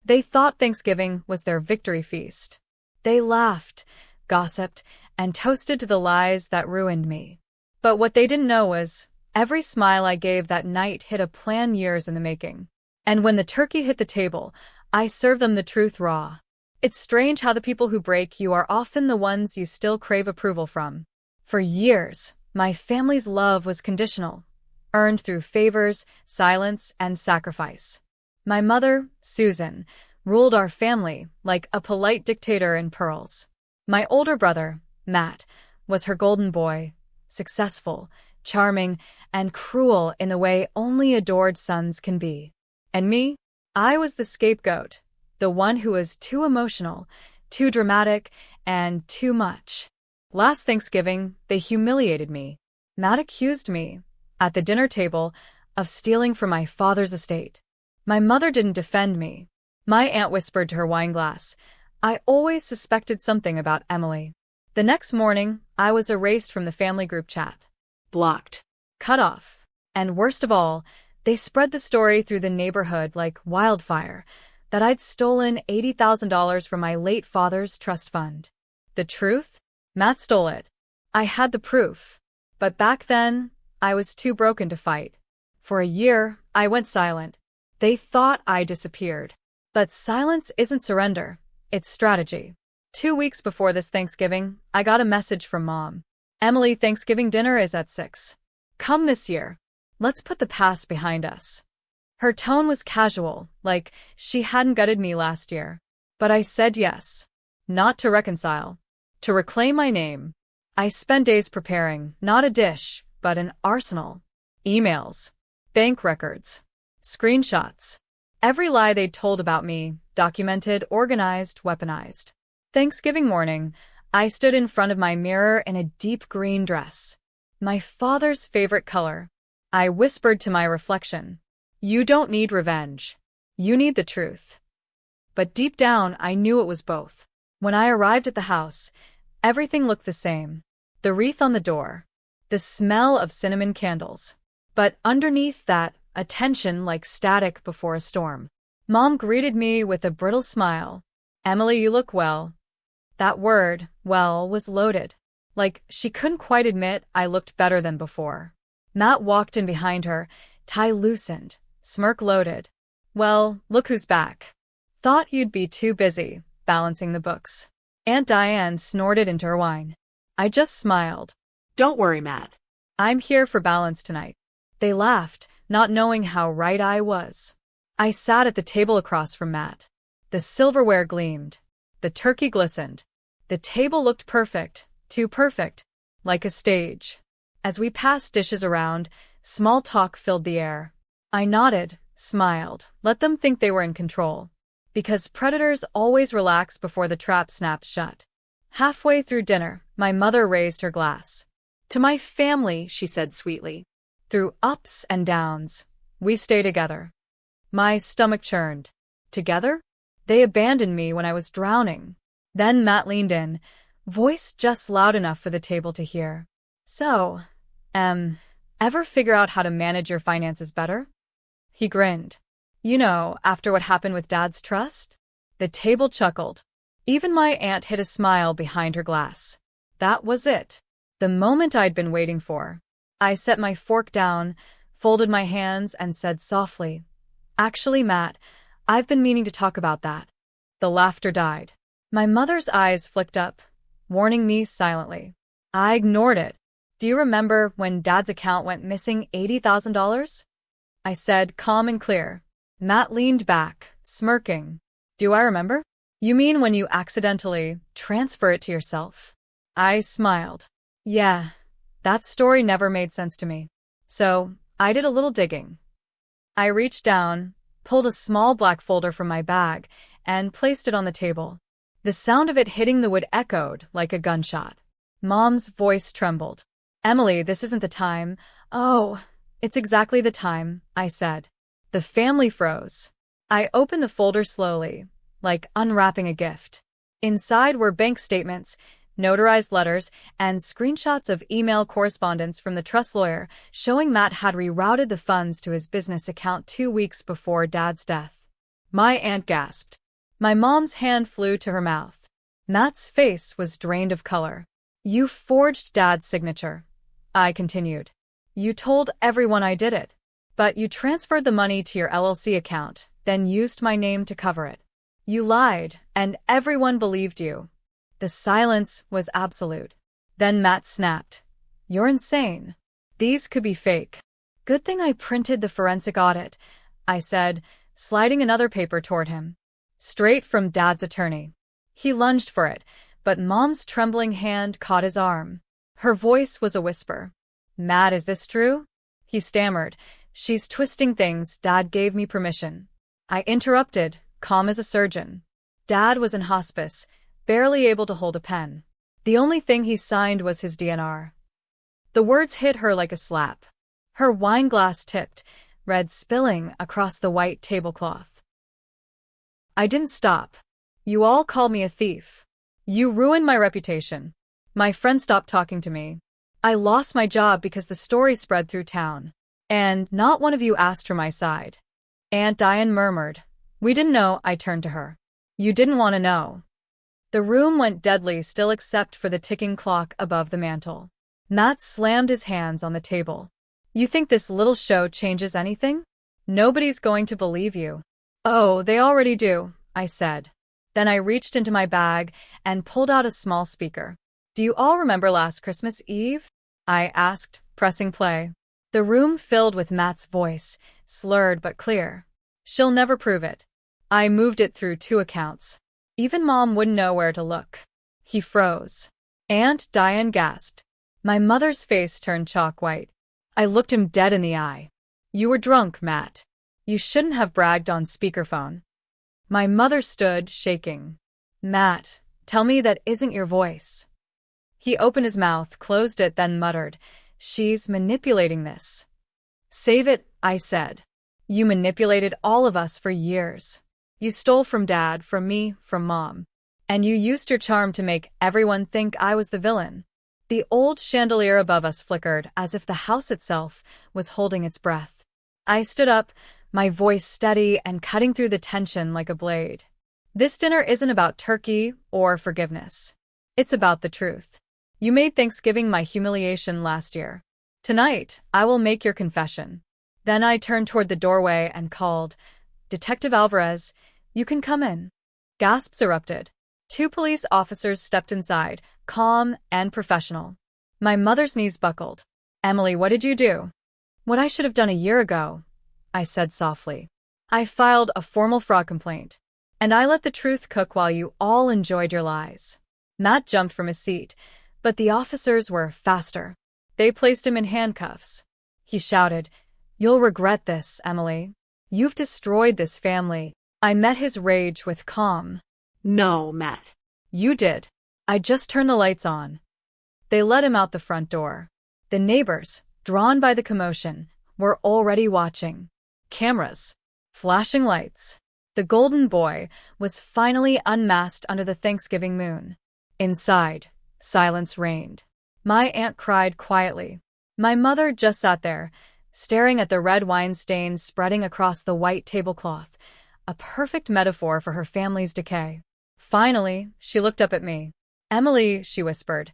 They thought Thanksgiving was their victory feast. They laughed, gossiped, and toasted to the lies that ruined me. But what they didn't know was, every smile I gave that night hid a plan years in the making. And when the turkey hit the table, I served them the truth raw. It's strange how the people who break you are often the ones you still crave approval from. For years, my family's love was conditional, earned through favors, silence, and sacrifice. My mother, Susan, ruled our family like a polite dictator in pearls. My older brother, Matt, was her golden boy, successful, charming, and cruel in the way only adored sons can be. And me? I was the scapegoat, the one who was too emotional, too dramatic, and too much. Last Thanksgiving, they humiliated me. Matt accused me, at the dinner table, of stealing from my father's estate. My mother didn't defend me. My aunt whispered to her wineglass, "I always suspected something about Emily." The next morning, I was erased from the family group chat. Blocked. Cut off. And worst of all, they spread the story through the neighborhood like wildfire that I'd stolen $80,000 from my late father's trust fund. The truth? Matt stole it. I had the proof. But back then, I was too broken to fight. For a year, I went silent. They thought I disappeared. But silence isn't surrender. It's strategy. 2 weeks before this Thanksgiving, I got a message from Mom. "Emily, Thanksgiving dinner is at 6. Come this year. Let's put the past behind us." Her tone was casual, like she hadn't gutted me last year. But I said yes. Not to reconcile. To reclaim my name. I spent days preparing, not a dish, but an arsenal. Emails. Bank records. Screenshots. Every lie they'd told about me, documented, organized, weaponized. Thanksgiving morning, I stood in front of my mirror in a deep green dress. My father's favorite color. I whispered to my reflection, "You don't need revenge. You need the truth." But deep down, I knew it was both. When I arrived at the house, everything looked the same. The wreath on the door. The smell of cinnamon candles. But underneath that, a tension like static before a storm. Mom greeted me with a brittle smile. "Emily, you look well." That word, well, was loaded. Like she couldn't quite admit I looked better than before. Matt walked in behind her, tie loosened, smirk loaded. "Well, look who's back. Thought you'd be too busy, balancing the books." Aunt Diane snorted into her wine. I just smiled. "Don't worry, Matt. I'm here for balance tonight." They laughed, not knowing how right I was. I sat at the table across from Matt. The silverware gleamed. The turkey glistened. The table looked perfect, too perfect, like a stage. As we passed dishes around, small talk filled the air. I nodded, smiled, let them think they were in control. Because predators always relax before the trap snaps shut. Halfway through dinner, my mother raised her glass. "To my family," she said sweetly. "Through ups and downs, we stay together." My stomach churned. Together? They abandoned me when I was drowning. Then Matt leaned in, voice just loud enough for the table to hear. "So, ever figure out how to manage your finances better?" He grinned. "You know, after what happened with Dad's trust?" The table chuckled. Even my aunt hid a smile behind her glass. That was it. The moment I'd been waiting for. I set my fork down, folded my hands, and said softly, "Actually, Matt, I've been meaning to talk about that." The laughter died. My mother's eyes flicked up, warning me silently. I ignored it. "Do you remember when Dad's account went missing $80,000? I said, calm and clear. Matt leaned back, smirking. "Do I remember? You mean when you accidentally transfer it to yourself?" I smiled. "Yeah, that story never made sense to me. So, I did a little digging." I reached down, pulled a small black folder from my bag, and placed it on the table. The sound of it hitting the wood echoed like a gunshot. Mom's voice trembled. "Emily, this isn't the time." "Oh, it's exactly the time," I said. The family froze. I opened the folder slowly, like unwrapping a gift. Inside were bank statements, notarized letters, and screenshots of email correspondence from the trust lawyer showing Matt had rerouted the funds to his business account 2 weeks before Dad's death. My aunt gasped. My mom's hand flew to her mouth. Matt's face was drained of color. You forged Dad's signature, I continued. You told everyone I did it. But you transferred the money to your LLC account, then used my name to cover it. You lied, and everyone believed you. The silence was absolute. Then Matt snapped. You're insane. These could be fake. Good thing I printed the forensic audit, I said, sliding another paper toward him. Straight from Dad's attorney. He lunged for it, but Mom's trembling hand caught his arm. Her voice was a whisper. Matt, is this true? He stammered. She's twisting things. Dad gave me permission. I interrupted, calm as a surgeon. Dad was in hospice, barely able to hold a pen. The only thing he signed was his DNR. The words hit her like a slap. Her wine glass tipped, red spilling across the white tablecloth. I didn't stop. You all called me a thief. You ruined my reputation. My friends stopped talking to me. I lost my job because the story spread through town. And not one of you asked for my side. Aunt Diane murmured. We didn't know. I turned to her. You didn't want to know. The room went deadly still except for the ticking clock above the mantel. Matt slammed his hands on the table. You think this little show changes anything? Nobody's going to believe you. Oh, they already do, I said. Then I reached into my bag and pulled out a small speaker. Do you all remember last Christmas Eve? I asked, pressing play. The room filled with Matt's voice, slurred but clear. She'll never prove it. I moved it through 2 accounts. Even Mom wouldn't know where to look. He froze. Aunt Diane gasped. My mother's face turned chalk white. I looked him dead in the eye. You were drunk, Matt. You shouldn't have bragged on speakerphone. My mother stood, shaking. Matt, tell me that isn't your voice. He opened his mouth, closed it, then muttered, She's manipulating this. Save it, I said. You manipulated all of us for years. You stole from Dad, from me, from Mom. And you used your charm to make everyone think I was the villain. The old chandelier above us flickered as if the house itself was holding its breath. I stood up, my voice steady and cutting through the tension like a blade. This dinner isn't about turkey or forgiveness. It's about the truth. You made Thanksgiving my humiliation last year. Tonight, I will make your confession. Then I turned toward the doorway and called, Detective Alvarez, you can come in. Gasps erupted. 2 police officers stepped inside, calm and professional. My mother's knees buckled. Emily, what did you do? What I should have done a year ago, I said softly. I filed a formal fraud complaint. And I let the truth cook while you all enjoyed your lies. Matt jumped from his seat, but the officers were faster. They placed him in handcuffs. He shouted, You'll regret this, Emily. You've destroyed this family. I met his rage with calm. No, Matt. You did. I just turned the lights on. They let him out the front door. The neighbors, drawn by the commotion, were already watching. Cameras. Flashing lights. The golden boy was finally unmasked under the Thanksgiving moon. Inside, silence reigned. My aunt cried quietly. My mother just sat there, staring at the red wine stains spreading across the white tablecloth, a perfect metaphor for her family's decay. Finally, she looked up at me. Emily, she whispered,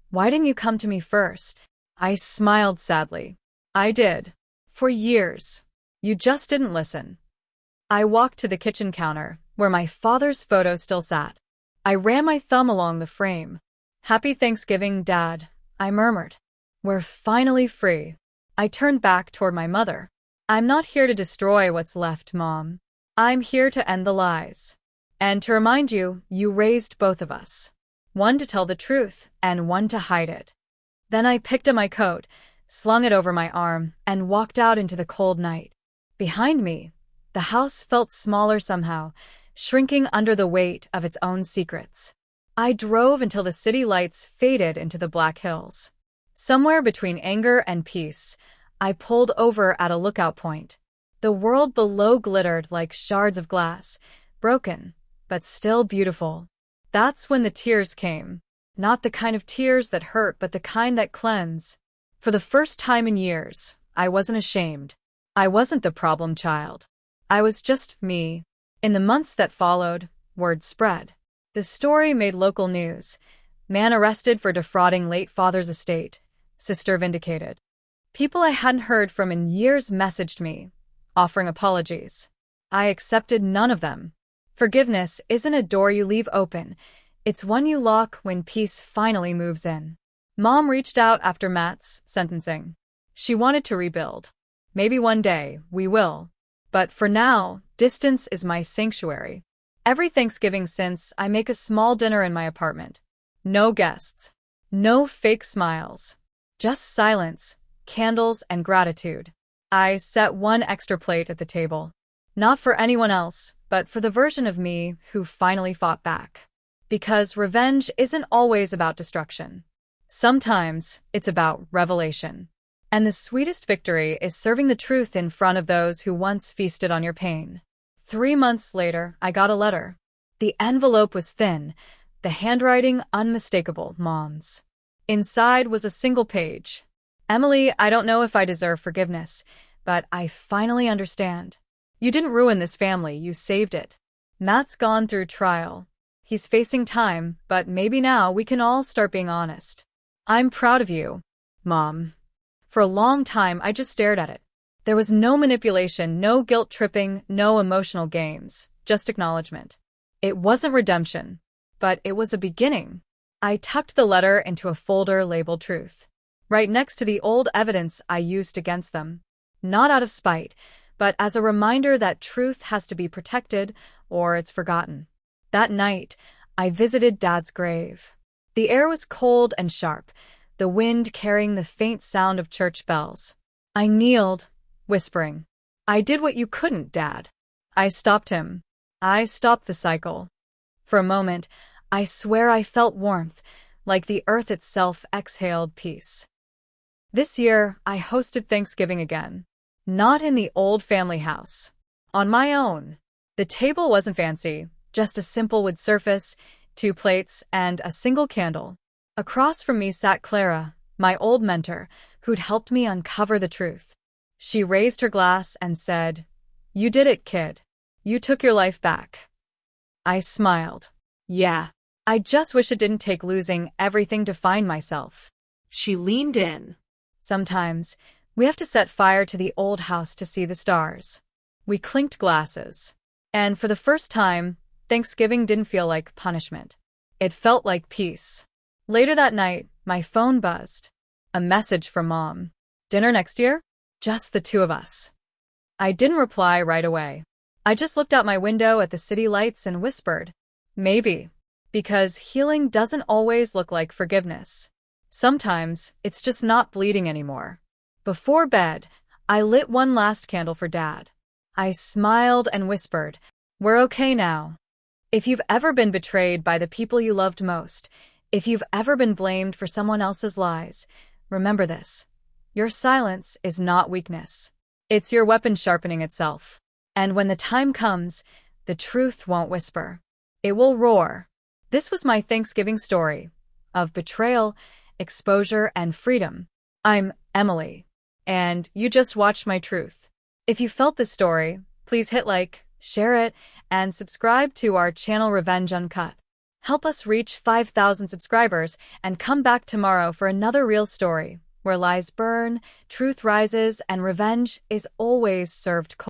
why didn't you come to me first? I smiled sadly. I did. For years. You just didn't listen. I walked to the kitchen counter, where my father's photo still sat. I ran my thumb along the frame. Happy Thanksgiving, Dad, I murmured. We're finally free. I turned back toward my mother. I'm not here to destroy what's left, Mom. I'm here to end the lies. And to remind you, you raised both of us. One to tell the truth, and one to hide it. Then I picked up my coat, slung it over my arm, and walked out into the cold night. Behind me, the house felt smaller somehow, shrinking under the weight of its own secrets. I drove until the city lights faded into the black hills. Somewhere between anger and peace, I pulled over at a lookout point. The world below glittered like shards of glass, broken, but still beautiful. That's when the tears came. Not the kind of tears that hurt, but the kind that cleanse. For the first time in years, I wasn't ashamed. I wasn't the problem child. I was just me. In the months that followed, word spread. The story made local news. Man arrested for defrauding late father's estate. Sister vindicated. People I hadn't heard from in years messaged me, offering apologies. I accepted none of them. Forgiveness isn't a door you leave open. It's one you lock when peace finally moves in. Mom reached out after Matt's sentencing. She wanted to rebuild. Maybe one day we will. But for now, distance is my sanctuary. Every Thanksgiving since, I make a small dinner in my apartment. No guests. No fake smiles. Just silence, candles, and gratitude. I set one extra plate at the table. Not for anyone else, but for the version of me who finally fought back. Because revenge isn't always about destruction. Sometimes it's about revelation. And the sweetest victory is serving the truth in front of those who once feasted on your pain. 3 months later, I got a letter. The envelope was thin, the handwriting unmistakable, Mom's. Inside was a single page. Emily, I don't know if I deserve forgiveness, but I finally understand. You didn't ruin this family, you saved it. Matt's gone through trial. He's facing time, but maybe now we can all start being honest. I'm proud of you, Mom. For a long time, I just stared at it. There was no manipulation, no guilt-tripping, no emotional games, just acknowledgement. It wasn't redemption, but it was a beginning. I tucked the letter into a folder labeled Truth, right next to the old evidence I used against them. Not out of spite, but as a reminder that truth has to be protected or it's forgotten. That night, I visited Dad's grave. The air was cold and sharp, the wind carrying the faint sound of church bells. I kneeled, whispering, "I did what you couldn't, Dad." I stopped him. I stopped the cycle. For a moment, I swear I felt warmth, like the earth itself exhaled peace. This year, I hosted Thanksgiving again. Not in the old family house. On my own. The table wasn't fancy, just a simple wood surface, 2 plates, and a single candle. Across from me sat Clara, my old mentor, who'd helped me uncover the truth. She raised her glass and said, "You did it, kid. You took your life back." I smiled. Yeah. I just wish it didn't take losing everything to find myself. She leaned in. Sometimes, we have to set fire to the old house to see the stars. We clinked glasses. And for the first time, Thanksgiving didn't feel like punishment. It felt like peace. Later that night, my phone buzzed. A message from Mom. "Dinner next year? Just the 2 of us." I didn't reply right away. I just looked out my window at the city lights and whispered, "Maybe." Because healing doesn't always look like forgiveness. Sometimes, it's just not bleeding anymore. Before bed, I lit one last candle for Dad. I smiled and whispered, "We're okay now." If you've ever been betrayed by the people you loved most, if you've ever been blamed for someone else's lies, remember this. Your silence is not weakness. It's your weapon sharpening itself. And when the time comes, the truth won't whisper. It will roar. This was my Thanksgiving story of betrayal, exposure, and freedom. I'm Emily, and you just watched my truth. If you felt this story, please hit like, share it, and subscribe to our channel Revenge Uncut. Help us reach 5,000 subscribers and come back tomorrow for another real story where lies burn, truth rises, and revenge is always served cold.